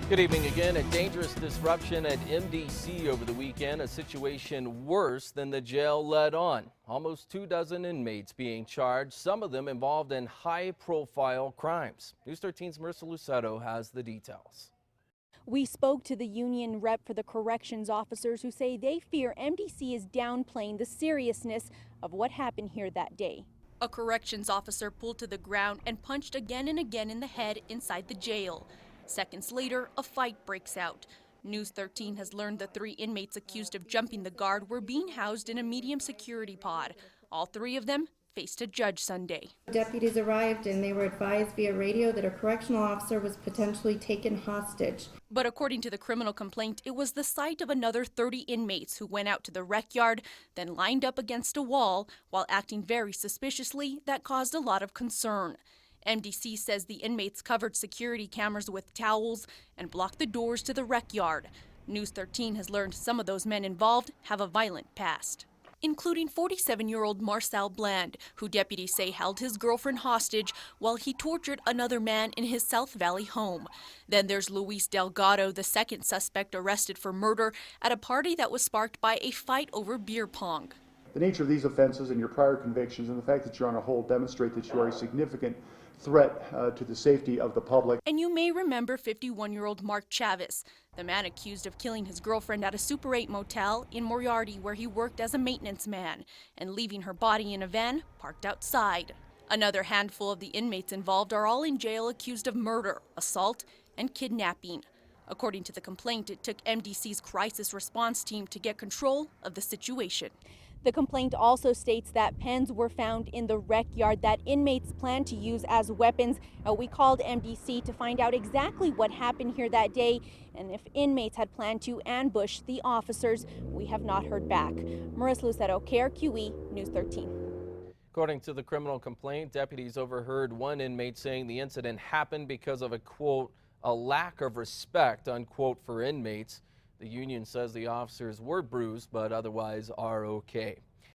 Good evening again. A dangerous disruption at MDC over the weekend, a situation worse than the jail led on. Almost 24 inmates being charged, some of them involved in high-profile crimes. News 13's Marissa Luceto has the details. We spoke to the union rep for the corrections officers who say they fear MDC is downplaying the seriousness of what happened here that day. A corrections officer pulled to the ground and punched again and again in the head inside the jail. Seconds later, a fight breaks out. News 13 has learned the 3 inmates accused of jumping the guard were being housed in a medium security pod. All 3 of them faced a judge Sunday. Deputies arrived and they were advised via radio that a correctional officer was potentially taken hostage. But according to the criminal complaint, it was the sight of another 30 inmates who went out to the rec yard, then lined up against a wall while acting very suspiciously that caused a lot of concern. MDC says the inmates covered security cameras with towels and blocked the doors to the rec yard. News 13 has learned some of those men involved have a violent past, including 47-year-old Marcel Bland, who deputies say held his girlfriend hostage while he tortured another man in his South Valley home. Then there's Luis Delgado, the second suspect arrested for murder at a party that was sparked by a fight over beer pong. The nature of these offenses and your prior convictions and the fact that you're on a hold demonstrate that you are a significant threat to the safety of the public. And you may remember 51-year-old Mark Chavez, the man accused of killing his girlfriend at a Super 8 motel in Moriarty where he worked as a maintenance man and leaving her body in a van parked outside. Another handful of the inmates involved are all in jail accused of murder, assault, and kidnapping. According to the complaint, it took MDC's crisis response team to get control of the situation. The complaint also states that pens were found in the rec yard that inmates plan to use as weapons. We called MDC to find out exactly what happened here that day and if inmates had planned to ambush the officers. We have not heard back. Marissa Luceto, KRQE, News 13. According to the criminal complaint, deputies overheard one inmate saying the incident happened because of a, quote, a lack of respect, unquote, for inmates. The union says the officers were bruised, but otherwise are okay.